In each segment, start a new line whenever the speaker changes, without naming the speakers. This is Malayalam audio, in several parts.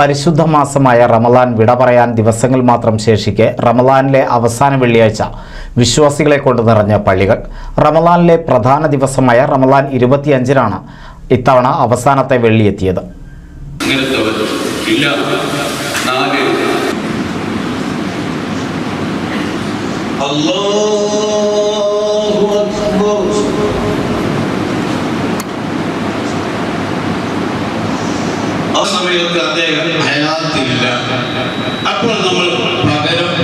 പരിശുദ്ധ മാസമായ റമളാൻ വിട പറയാൻ ദിവസങ്ങൾ മാത്രം ശേഷിക്കെ റമളാനിലെ അവസാന വെള്ളിയാഴ്ച വിശ്വാസികളെ കൊണ്ട് നിറഞ്ഞ പള്ളികൾ. റമളാനിലെ പ്രധാന ദിവസമായ റമളാൻ 25-നാണ് ഇത്തവണ അവസാനത്തെ വെള്ളിയെത്തിയത്.
ആ സമയത്ത് അദ്ദേഹം ഹയാത്തില്ല. അപ്പോൾ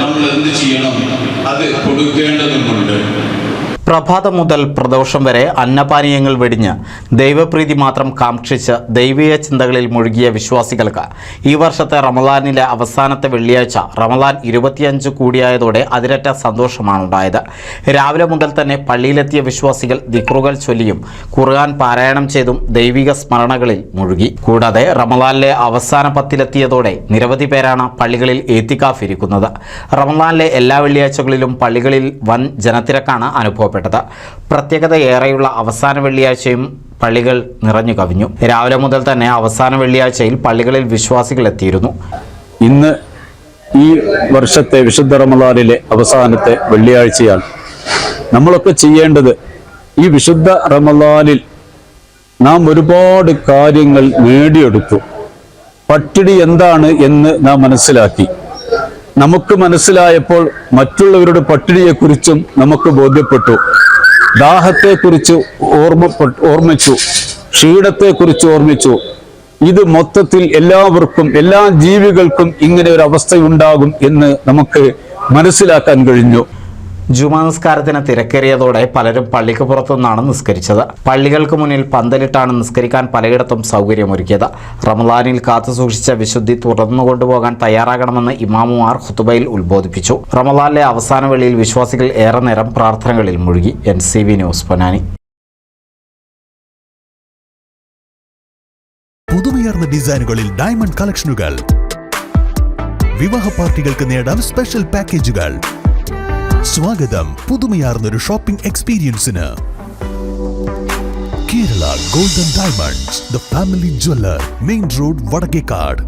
നമ്മൾ എന്ത് ചെയ്യണം? അത് കൊടുക്കേണ്ടതുണ്ട്.
പ്രഭാതം മുതൽ പ്രദോഷം വരെ അന്നപാനീയങ്ങൾ വെടിഞ്ഞ് ദൈവപ്രീതി മാത്രം കാക്ഷിച്ച് ദൈവീയ ചിന്തകളിൽ മുഴുകിയ വിശ്വാസികൾക്ക് ഈ വർഷത്തെ റമളാനിലെ അവസാനത്തെ വെള്ളിയാഴ്ച റമളാൻ 25 കൂടിയായതോടെ അതിരറ്റ സന്തോഷമാണുണ്ടായത്. രാവിലെ മുതൽ തന്നെ പള്ളിയിലെത്തിയ വിശ്വാസികൾ ദിക്റുകൾ ചൊല്ലിയും ഖുർആൻ പാരായണം ചെയ്തും ദൈവിക സ്മരണകളിൽ മുഴുകി. കൂടാതെ റമളാനിലെ അവസാന 10-ലെത്തിയതോടെ നിരവധി പേരാണ് പള്ളികളിൽ ഏത്തിക്കാഫ് ഇരിക്കുന്നത്. റമളാനിലെ എല്ലാ വെള്ളിയാഴ്ചകളിലും പള്ളികളിൽ വൻ ജനത്തിരക്കാണ് അനുഭവപ്പെട്ടത്. പ്രത്യേകത ഏറെയുള്ള അവസാന വെള്ളിയാഴ്ചയും പള്ളികൾ നിറഞ്ഞു കവിഞ്ഞു. രാവിലെ മുതൽ തന്നെ അവസാന വെള്ളിയാഴ്ചയിൽ പള്ളികളിൽ വിശ്വാസികൾ എത്തിയിരുന്നു.
ഇന്ന് ഈ വർഷത്തെ വിശുദ്ധ റമളാനിലെ അവസാനത്തെ വെള്ളിയാഴ്ചയാണ്. നമ്മളൊക്കെ ചെയ്യേണ്ടത്, ഈ വിശുദ്ധ റമളാനിൽ നാം ഒരുപാട് കാര്യങ്ങൾ നേടിയെടുത്തു. പട്ടിണി എന്താണ് എന്ന് നാം മനസ്സിലാക്കി. നമുക്ക് മനസ്സിലായപ്പോൾ മറ്റുള്ളവരുടെ പട്ടിണിയെക്കുറിച്ചും നമുക്ക് ബോധ്യപ്പെട്ടു. ദാഹത്തെക്കുറിച്ച് ഓർമ്മിച്ചു, ക്ഷീണത്തെക്കുറിച്ച് ഓർമ്മിച്ചു. ഇത് മൊത്തത്തിൽ എല്ലാവർക്കും, എല്ലാ ജീവികൾക്കും ഇങ്ങനെ ഒരു അവസ്ഥയുണ്ടാകും എന്ന് നമുക്ക് മനസ്സിലാക്കാൻ കഴിഞ്ഞു.
ജുമാ നിസ്കാരത്തിന് തിരക്കേറിയതോടെ പലരും പള്ളിക്ക് പുറത്തുനിന്നാണ് നിസ്കരിച്ചത്. പള്ളികൾക്ക് മുന്നിൽ പന്തലിട്ടാണ് നിസ്കരിക്കാൻ പലയിടത്തും സൗകര്യമൊരുക്കിയത്. റമളാനിൽ കാത്തുസൂക്ഷിച്ച വിശുദ്ധി തുടർന്നു കൊണ്ടുപോകാൻ തയ്യാറാകണമെന്ന് ഇമാമുമാർ ഖുതുബയിൽ ഉത്ബോധിപ്പിച്ചു. റമളാനിലെ അവസാന വേളയിൽ വിശ്വാസികൾ ഏറെ നേരം പ്രാർത്ഥനകളിൽ മുഴുകി. NCV news Ponnani.
പുതുമയാർന്ന ഡിസൈനുകളിൽ ഡയമണ്ട് കളക്ഷനുകൾ, വിവാഹ പാർട്ടികൾക്ക് നേടാൻ സ്പെഷ്യൽ പാക്കേജുകൾ. സ്വാഗതം പുതുമയാർന്നൊരു ഷോപ്പിംഗ് എക്സ്പീരിയൻസിന്. Kerala golden diamonds, the family jeweller, main road, Vadakkekad.